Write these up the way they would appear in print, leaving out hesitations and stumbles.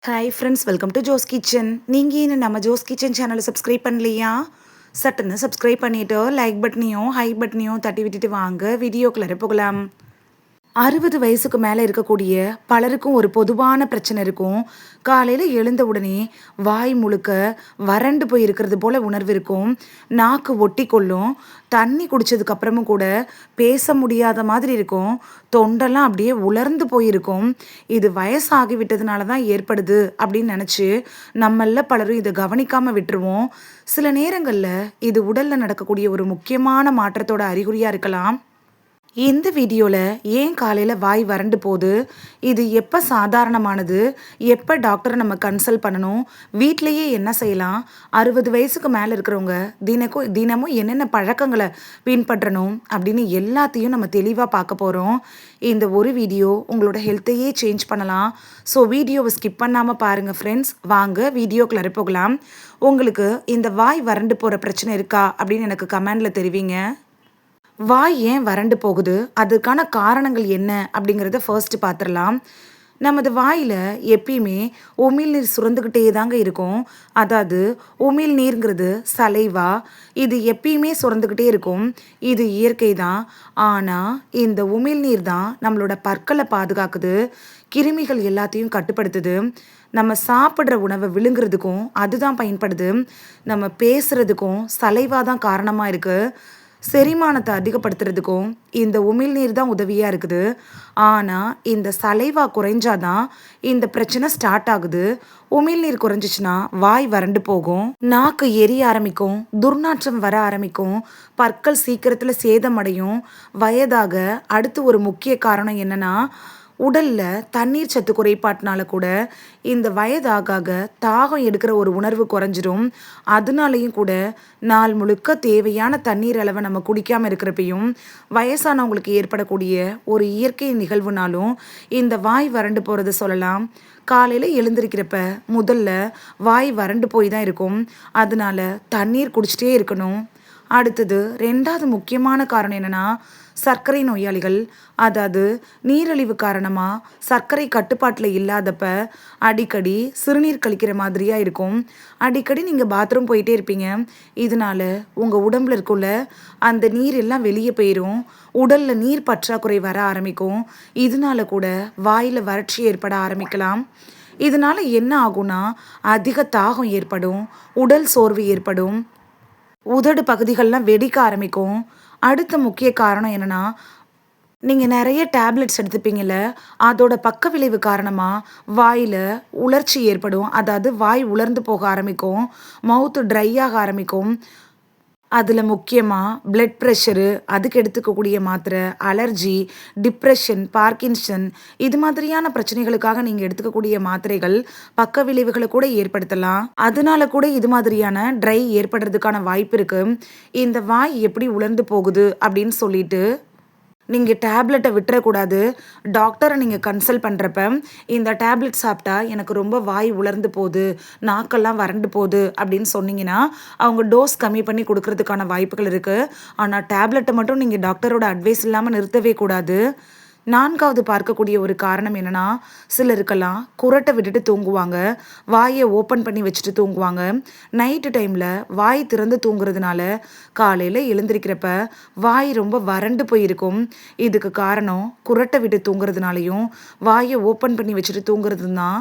Hi friends, welcome to Jo's kitchen. நீங்கள் இன்னும் நம்ம ஜோஸ் கிச்சன் சேனலை சப்ஸ்கிரைப் பண்ணலையா? சட்டுன்னு சப்ஸ்கிரைப் பண்ணிவிட்டு லைக் பட்டனையும் ஹை பட்டனையும் தட்டி விட்டுட்டு வாங்க வீடியோக்குள்ளே போகலாம். 60 வயசுக்கு மேலே இருக்கக்கூடிய பலருக்கும் ஒரு பொதுவான பிரச்சனை இருக்கும். காலையில் எழுந்த உடனே வாய் முழுக்க வறண்டு போய் இருக்கிறது போல உணர்வு இருக்கும். நாக்கு ஒட்டி கொள்ளும். தண்ணி குடித்ததுக்கு அப்புறமும் கூட பேச முடியாத மாதிரி இருக்கும். தொண்டெல்லாம் அப்படியே உலர்ந்து போயிருக்கும். இது வயசாகிவிட்டதுனால தான் ஏற்படுது அப்படின்னு நினச்சி நம்மள பலரும் இதை கவனிக்காமல் விட்டுருவோம். சில நேரங்களில் இது உடலில் நடக்கக்கூடிய ஒரு முக்கியமான மாற்றத்தோட அறிகுறியாக இருக்கலாம். இந்த வீடியோவில் ஏன் காலையில் வாய் வறண்டு போகுது, இது எப்போ சாதாரணமானது, எப்போ டாக்டரை நம்ம கன்சல்ட் பண்ணணும், வீட்டிலையே என்ன செய்யலாம், 60 வயசுக்கு மேலே இருக்கிறவங்க தினமும் என்னென்ன பழக்கங்களை பின்பற்றணும் அப்படின்னு எல்லாத்தையும் நம்ம தெளிவாக பார்க்க போகிறோம். இந்த ஒரு வீடியோ உங்களோட ஹெல்த்தையே சேஞ்ச் பண்ணலாம். ஸோ வீடியோவை ஸ்கிப் பண்ணாமல் பாருங்கள் ஃப்ரெண்ட்ஸ். வாங்க வீடியோக்குள்ளே போகலாம். உங்களுக்கு இந்த வாய் வறண்டு போகிற பிரச்சனை இருக்கா அப்படின்னு எனக்கு கமெண்டில் தெரிவிங்க. வாய் ஏன் வறண்டு போகுது, அதுக்கான காரணங்கள் என்ன அப்படிங்கிறத ஃபர்ஸ்ட் பார்த்துடலாம். நமது வாயில் எப்பயுமே உமிழ்நீர் சுரந்துக்கிட்டே தாங்க இருக்கும். அதாவது உமிழ்நீருங்கிறது சலைவா, இது எப்பயுமே சுரந்துக்கிட்டே இருக்கும். இது இயற்கை தான். ஆனால் இந்த உமிழ்நீர் தான் நம்மளோட பற்களை பாதுகாக்குது, கிருமிகள் எல்லாத்தையும் கட்டுப்படுத்துது. நம்ம சாப்பிட்ற உணவை விழுங்குறதுக்கும் அதுதான் பயன்படுது. நம்ம பேசுகிறதுக்கும் சலைவா தான் காரணமாக இருக்குது. செரிமானத்தை அதிகப்படுத்துறதுக்கும் இந்த உமிழ்நீர் தான் உதவியாக இருக்குது. ஆனால் இந்த சலைவா குறைஞ்சாதான் இந்த பிரச்சனை ஸ்டார்ட் ஆகுது. உமிழ்நீர் குறைஞ்சிச்சுன்னா வாய் வறண்டு போகும், நாக்கு எரிய ஆரம்பிக்கும், துர்நாற்றம் வர ஆரம்பிக்கும், பற்கள் சீக்கிரத்தில் சேதமடையும். வயதாக அடுத்து ஒரு முக்கிய காரணம் என்னன்னா, உடலில் தண்ணீர் சத்து குறைபாட்டினால கூட இந்த வயதாக தாகம் எடுக்கிற ஒரு உணர்வு குறைஞ்சிரும். அதனாலையும் கூட நாள் முழுக்க தேவையான தண்ணீர் அளவை நம்ம குடிக்காமல் இருக்கிறப்பையும் வயசானவங்களுக்கு ஏற்படக்கூடிய ஒரு இயற்கை நிகழ்வுனாலும் இந்த வாய் வறண்டு போகிறத சொல்லலாம். காலையில் எழுந்திருக்கிறப்ப முதல்ல வாய் வறண்டு போய் தான் இருக்கும். அதனால தண்ணீர் குடிச்சிட்டே இருக்கணும். அடுத்தது 2வது முக்கியமான காரணம் என்னென்னா, சர்க்கரை நோயாளிகள், அதாவது நீரிழிவு காரணமாக சர்க்கரை கட்டுப்பாட்டில் இல்லாதப்ப அடிக்கடி சிறுநீர் கழிக்கிற மாதிரியாக இருக்கும். அடிக்கடி நீங்கள் பாத்ரூம் போயிட்டே இருப்பீங்க. இதனால உங்கள் உடம்புல இருக்குள்ள அந்த நீர் எல்லாம் வெளியே போயிடும். உடலில் நீர் பற்றாக்குறை வர ஆரம்பிக்கும். இதனால கூட வாயில் வறட்சி ஏற்பட ஆரம்பிக்கலாம். இதனால என்ன ஆகும்னா, அதிக தாகம் ஏற்படும், உடல் சோர்வு ஏற்படும், உதடு பகுதிகள்லாம் வெடிக்க ஆரம்பிக்கும். அடுத்த முக்கிய காரணம் என்னென்னா, நீங்கள் நிறைய டேப்லெட்ஸ் எடுத்துப்பீங்கள்ல, அதோட பக்க விளைவு காரணமாக வாயில் உலர்ச்சி ஏற்படும். அதாவது வாய் உலர்ந்து போக ஆரம்பிக்கும், மவுத்து ட்ரை ஆக ஆரம்பிக்கும். அதில் முக்கியமாக பிளட் ப்ரெஷரு, அதுக்கு எடுத்துக்கக்கூடிய மாத்திரை, அலர்ஜி, டிப்ரெஷன், பார்க்கின்சன், இது மாதிரியான பிரச்சனைகளுக்காக நீங்கள் எடுத்துக்கக்கூடிய மாத்திரைகள் பக்க விளைவுகளை கூட ஏற்படுத்தலாம். அதனால கூட இது மாதிரியான ட்ரை ஏற்படுறதுக்கான வாய்ப்பு இருக்குது. இந்த வாய் எப்படி உலர்ந்து போகுது அப்படின்னு சொல்லிட்டு நீங்கள் டேப்லெட்டை விட்டுறக்கூடாது. டாக்டரை நீங்கள் கன்சல்ட் பண்ணுறப்ப இந்த டேப்லெட் சாப்பிட்டா எனக்கு ரொம்ப வாய் உலர்ந்து போகுது, நாக்கெல்லாம் வறண்டு போகுது அப்படின்னு சொன்னீங்கன்னா அவங்க டோஸ் கம்மி பண்ணி கொடுக்கறதுக்கான வாய்ப்புகள் இருக்குது. ஆனால் டேப்லெட்டை மட்டும் நீங்கள் டாக்டரோட அட்வைஸ் இல்லாமல் நிறுத்தவே கூடாது. 4வது பார்க்கக்கூடிய ஒரு காரணம் என்னென்னா, சிலருக்கெல்லாம் குரட்டை விட்டுட்டு தூங்குவாங்க, வாயை ஓப்பன் பண்ணி வச்சுட்டு தூங்குவாங்க. நைட்டு டைமில் வாய் திறந்து தூங்குறதுனால காலையில் எழுந்திருக்கிறப்ப வாய் ரொம்ப வறண்டு போயிருக்கும். இதுக்கு காரணம் குரட்டை விட்டு தூங்குறதுனாலையும் வாயை ஓப்பன் பண்ணி வச்சுட்டு தூங்குறது தான்.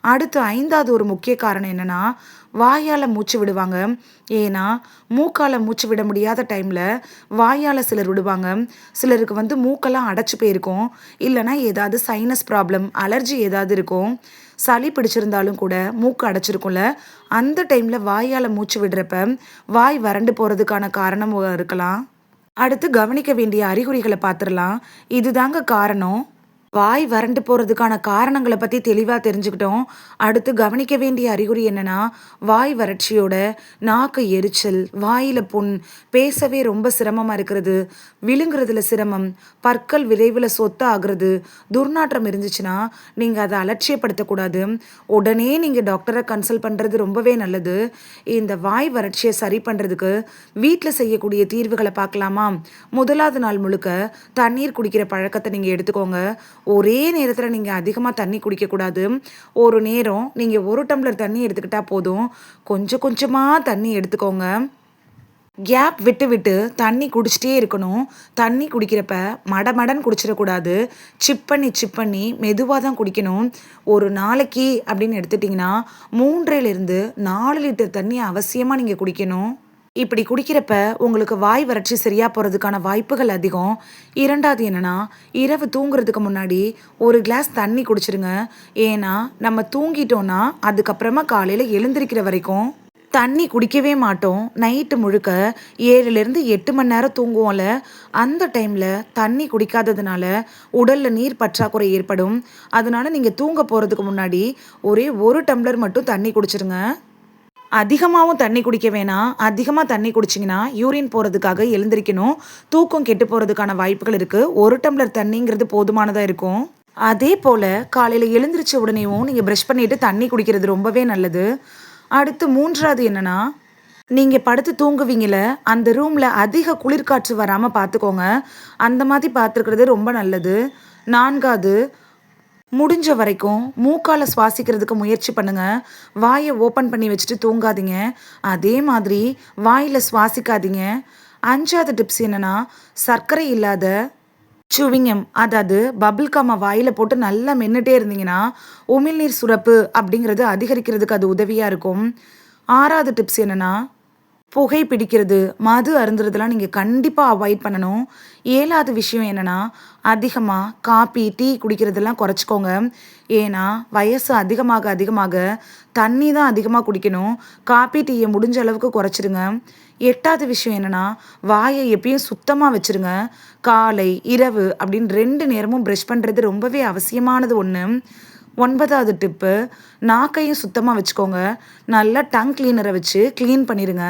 அடுத்து 5வது ஒரு முக்கிய காரணம் என்னென்னா, வாயால் மூச்சு விடுவாங்க. ஏன்னா மூக்கால் மூச்சு விட முடியாத டைமில் வாயால் சிலர் விடுவாங்க. சிலருக்கு மூக்கெல்லாம் அடைச்சி போயிருக்கும், இல்லைனா ஏதாவது சைனஸ் ப்ராப்ளம், அலர்ஜி ஏதாவது இருக்கும். சளி பிடிச்சிருந்தாலும் கூட மூக்கு அடைச்சிருக்கும்ல, அந்த டைமில் வாயால் மூச்சு விடுறப்ப வாய் வறண்டு போகிறதுக்கான காரணம் இருக்கலாம். அடுத்து கவனிக்க வேண்டிய அறிகுறிகளை பார்த்துடலாம். இதுதாங்க காரணம். வாய் வறண்டு போகிறதுக்கான காரணங்களை பற்றி தெளிவாக தெரிஞ்சுக்கிட்டோம். அடுத்து கவனிக்க வேண்டிய அறிகுறி என்னென்னா, வாய் வறட்சியோட நாக்கு எரிச்சல், வாயில் புண், பேசவே ரொம்ப சிரமமாக இருக்கிறது, விழுங்குறதுல சிரமம், பற்கள் விரைவில் சொத்த ஆகுறது, துர்நாற்றம் இருந்துச்சுன்னா நீங்கள் அதை அலட்சியப்படுத்தக்கூடாது. உடனே நீங்கள் டாக்டரை கன்சல்ட் பண்ணுறது ரொம்பவே நல்லது. இந்த வாய் வறட்சியை சரி பண்ணுறதுக்கு வீட்டில் செய்யக்கூடிய தீர்வுகளை பார்க்கலாமா? முதலாவது நாள் முழுக்க தண்ணீர் குடிக்கிற பழக்கத்தை நீங்கள் எடுத்துக்கோங்க. ஒரே நேரத்தில் நீங்கள் அதிகமாக தண்ணி குடிக்கக்கூடாது. ஒரு நேரம் நீங்கள் 1 டம்ளர் தண்ணி எடுத்துக்கிட்டால் போதும். கொஞ்சம் கொஞ்சமாக தண்ணி எடுத்துக்கோங்க. கேப் விட்டு விட்டு தண்ணி குடிச்சிட்டே இருக்கணும். தண்ணி குடிக்கிறப்ப மடமடன்னு குடிச்சிடக்கூடாது. சிப் பண்ணி மெதுவாக தான் குடிக்கணும். ஒரு நாளைக்கு அப்படின்னு எடுத்துட்டிங்கன்னா 3லிருந்து 4 லிட்டர் தண்ணி அவசியமாக நீங்கள் குடிக்கணும். இப்படி குடிக்கிறப்ப உங்களுக்கு வாய் வறட்சி சரியாக போகிறதுக்கான வாய்ப்புகள் அதிகம். 2வது என்னென்னா, இரவு தூங்குறதுக்கு முன்னாடி ஒரு கிளாஸ் தண்ணி குடிச்சிருங்க. ஏன்னா நம்ம தூங்கிட்டோன்னா அதுக்கப்புறமா காலையில் எழுந்திருக்கிற வரைக்கும் தண்ணி குடிக்கவே மாட்டோம். நைட்டு முழுக்க 7லேருந்து 8 மணி நேரம் தூங்குவோம்ல, அந்த டைமில் தண்ணி குடிக்காததுனால உடலில் நீர் பற்றாக்குறை ஏற்படும். அதனால நீங்கள் தூங்க போகிறதுக்கு முன்னாடி ஒரே 1 டம்ளர் மட்டும் தண்ணி குடிச்சிருங்க. அதிகமாகவும் தண்ணி குடிக்க வேணாம். அதிகமாக தண்ணி குடிச்சிங்கன்னா யூரின் போகிறதுக்காக எழுந்திரிக்கணும். தூக்கம் கெட்டு போகிறதுக்கான வாய்ப்புகள் இருக்குது. 1 டம்ளர் தண்ணிங்கிறது போதுமானதாக இருக்கும். அதே போல் காலையில் எழுந்திரிச்ச உடனேவும் நீங்கள் ப்ரஷ் பண்ணிவிட்டு தண்ணி குடிக்கிறது ரொம்பவே நல்லது. அடுத்து 3வது என்னென்னா, நீங்கள் படுத்து தூங்குவீங்கள, அந்த ரூமில் அதிக குளிர்காற்று வராமல் பார்த்துக்கோங்க. அந்த மாதிரி பார்த்துருக்கிறது ரொம்ப நல்லது. 4வது, முடிஞ்ச வரைக்கும் மூக்கால் சுவாசிக்கிறதுக்கு முயற்சி பண்ணுங்கள். வாயை ஓப்பன் பண்ணி வச்சுட்டு தூங்காதீங்க. அதே மாதிரி வாயில் சுவாசிக்காதீங்க. 5வது டிப்ஸ் என்னென்னா, சர்க்கரை இல்லாத சுவிங்கம், அதாவது பபிள் காமை வாயில் போட்டு நல்லா மென்னுட்டே இருந்தீங்கன்னா உமிழ்நீர் சுரப்பு அப்படிங்கிறது அதிகரிக்கிறதுக்கு அது உதவியாக இருக்கும். 6வது டிப்ஸ் என்னென்னா, புகை பிடிக்கிறது, மது அருந்துறதெல்லாம் நீங்கள் கண்டிப்பாக அவாய்ட் பண்ணணும். 7வது விஷயம் என்னென்னா, அதிகமாக காப்பி, டீ குடிக்கிறதெல்லாம் குறைச்சிக்கோங்க. ஏன்னா வயசு அதிகமாக தண்ணி தான் அதிகமாக குடிக்கணும். காப்பி, டீயை முடிஞ்ச அளவுக்கு குறைச்சிருங்க. 8வது விஷயம் என்னென்னா, வாயை எப்பயும் சுத்தமாக வச்சுருங்க. காலை, இரவு அப்படின்னு 2 நேரமும் ப்ரஷ் பண்ணுறது ரொம்பவே அவசியமானது ஒன்று. 9வது டிப்பு, நாக்கையும் சுத்தமாக வச்சுக்கோங்க. நல்லா டங் கிளீனரை வச்சு க்ளீன் பண்ணிடுங்க.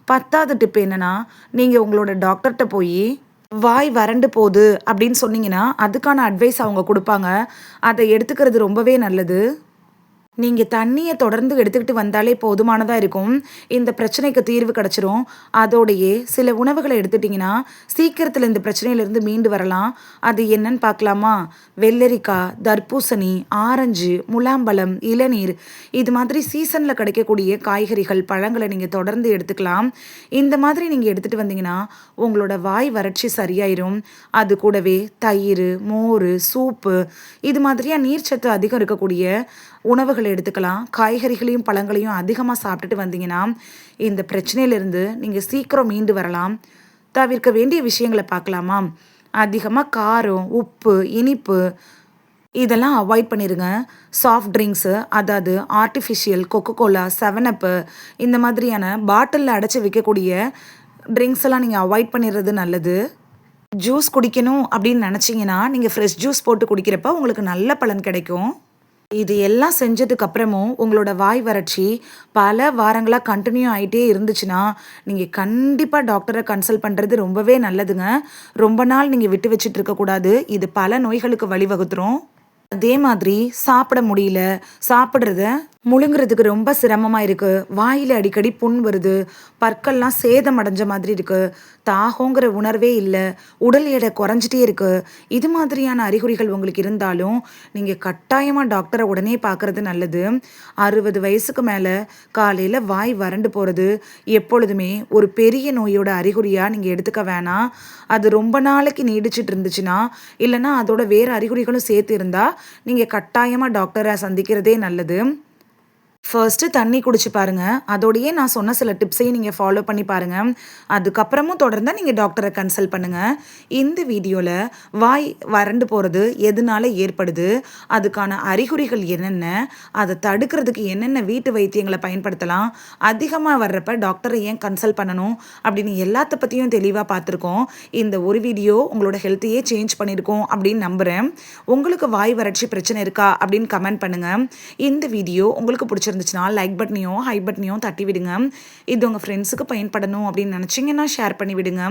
10வது டிப் என்னென்னா, நீங்கள் உங்களோட டாக்டர்கிட்ட போய் வாய் வறண்டு போகுது அப்படின்னு சொன்னீங்கன்னா அதுக்கான அட்வைஸ் அவங்க கொடுப்பாங்க. அதை எடுத்துக்கிறது ரொம்பவே நல்லது. நீங்கள் தண்ணியை தொடர்ந்து எடுத்துக்கிட்டு வந்தாலே போதுமானதாக இருக்கும். இந்த பிரச்சனைக்கு தீர்வு கிடச்சிரும். அதோடையே சில உணவுகளை எடுத்துட்டிங்கன்னா சீக்கிரத்தில் இந்த பிரச்சனையிலேருந்து மீண்டு வரலாம். அது என்னன்னு பார்க்கலாமா? வெள்ளரிக்காய், தர்பூசணி, ஆரஞ்சு, முலாம்பழம், இளநீர், இது மாதிரி சீசனில் கிடைக்கக்கூடிய காய்கறிகள், பழங்களை நீங்கள் தொடர்ந்து எடுத்துக்கலாம். இந்த மாதிரி நீங்கள் எடுத்துகிட்டு வந்தீங்கன்னா உங்களோட வாய் வறட்சி சரியாயிரும். அது கூடவே தயிர், மோர், சூப்பு, இது மாதிரியாக நீர்ச்சத்து அதிகம் இருக்கக்கூடிய உணவுகளை எடுத்துக்கலாம். காய்கறிகளையும் பழங்களையும் அதிகமாக சாப்பிட்டுட்டு வந்தீங்கன்னா இந்த பிரச்சனையிலிருந்து நீங்கள் சீக்கிரம் மீண்டு வரலாம். தவிர்க்க வேண்டிய விஷயங்களை பார்க்கலாமா? அதிகமாக காரம், உப்பு, இனிப்பு இதெல்லாம் அவாய்ட் பண்ணிடுங்க. சாஃப்ட் ட்ரிங்க்ஸு, அதாவது ஆர்டிஃபிஷியல் கொக்கோகோலா, 7அப்பு, இந்த மாதிரியான பாட்டிலில் அடைச்சி விற்கக்கூடிய ட்ரிங்க்ஸ் எல்லாம் நீங்கள் அவாய்ட் பண்ணிடுறது நல்லது. ஜூஸ் குடிக்கணும் அப்படின்னு நினச்சிங்கன்னா நீங்கள் ஃப்ரெஷ் ஜூஸ் போட்டு குடிக்கிறப்ப உங்களுக்கு நல்ல பலன் கிடைக்கும். இது எல்லாம் செஞ்சதுக்கு அப்புறமும் உங்களோட வாய் வறட்சி பல வாரங்களாக கண்டினியூ ஆகிட்டே இருந்துச்சுன்னா நீங்கள் கண்டிப்பாக டாக்டரை கன்சல்ட் பண்ணுறது ரொம்பவே நல்லதுங்க. ரொம்ப நாள் நீங்கள் விட்டு வச்சுட்டு இருக்கக்கூடாது. இது பல நோய்களுக்கு வழிவகுத்துரும். அதே மாதிரி சாப்பிட முடியல, சாப்பிட்றத முழுங்குறதுக்கு ரொம்ப சிரமமாக இருக்குது, வாயில் அடிக்கடி புண் வருது, பற்கள்லாம் சேதம் அடைஞ்ச மாதிரி இருக்குது, தாகங்கிற உணர்வே இல்லை, உடல் எடை குறைஞ்சிட்டே இருக்குது, இது மாதிரியான அறிகுறிகள் உங்களுக்கு இருந்தாலும் நீங்கள் கட்டாயமாக டாக்டரை உடனே பார்க்குறது நல்லது. 60 வயசுக்கு மேலே காலையில் வாய் வறண்டு போகிறது எப்பொழுதுமே ஒரு பெரிய நோயோட அறிகுறியாக நீங்கள் எடுத்துக்க வேணாம். அது ரொம்ப நாளைக்கு நீடிச்சிட்டு இருந்துச்சுன்னா, இல்லைன்னா அதோட வேறு அறிகுறிகளும் சேர்த்து இருந்தால் நீங்கள் கட்டாயமாக டாக்டரை சந்திக்கிறதே நல்லது. ஃபர்ஸ்ட்டு தண்ணி குடிச்சு பாருங்கள். அதோடையே நான் சொன்ன சில டிப்ஸையும் நீங்கள் ஃபாலோ பண்ணி பாருங்கள். அதுக்கப்புறமும் தொடர்ந்து நீங்கள் டாக்டரை கன்சல்ட் பண்ணுங்கள். இந்த வீடியோவில் வாய் வறண்டு போகிறது எதனால ஏற்படுது, அதுக்கான அறிகுறிகள் என்னென்ன, அதை தடுக்கிறதுக்கு என்னென்ன வீட்டு வைத்தியங்களை பயன்படுத்தலாம், அதிகமாக வர்றப்ப டாக்டரை ஏன் கன்சல்ட் பண்ணணும் அப்படின்னு எல்லாத்த பற்றியும் தெளிவாக பார்த்துருக்கோம். இந்த ஒரு வீடியோ உங்களோட ஹெல்த்தையே சேஞ்ச் பண்ணியிருக்கோம் அப்படின்னு நம்புகிறேன். உங்களுக்கு வாய் வறட்சி பிரச்சனை இருக்கா அப்படின்னு கமெண்ட் பண்ணுங்கள். இந்த வீடியோ உங்களுக்கு பிடிச்ச பிடிச்சிருந்துச்சுன்னா லைக் பட்டனையும் ஹை பட்டனையும் தட்டி விடுங்க. இது உங்கள் ஃப்ரெண்ட்ஸுக்கு பயன்படணும் அப்படின்னு நினச்சிங்கன்னா ஷேர் பண்ணி விடுங்க.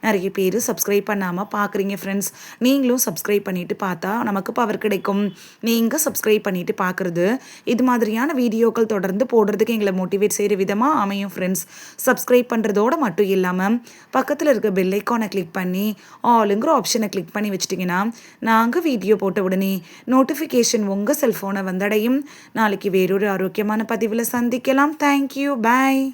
நிறைய பேர் சப்ஸ்கிரைப் பண்ணாமல் பார்க்குறீங்க ஃப்ரெண்ட்ஸ். நீங்களும் சப்ஸ்கிரைப் பண்ணிவிட்டு பார்த்தா நமக்கு பவர் கிடைக்கும். நீங்கள் சப்ஸ்கிரைப் பண்ணிவிட்டு பார்க்குறது இது மாதிரியான வீடியோக்கள் தொடர்ந்து போடுறதுக்கு எங்களை மோட்டிவேட் செய்கிற விதமாக அமையும் ஃப்ரெண்ட்ஸ். சப்ஸ்கிரைப் பண்ணுறதோடு மட்டும் இல்லாமல் பக்கத்தில் இருக்க பெல் ஐக்கானை கிளிக் பண்ணி ஆளுங்கிற ஆப்ஷனை கிளிக் பண்ணி வச்சிட்டிங்கன்னா நாங்கள் வீடியோ போட்ட உடனே நோட்டிஃபிகேஷன் உங்கள் செல்ஃபோனை வந்தடையும். நாளைக்கு வேறொரு ஆரோக்கியமான பதிவில் சந்திக்கலாம். தேங்க்யூ. பாய்.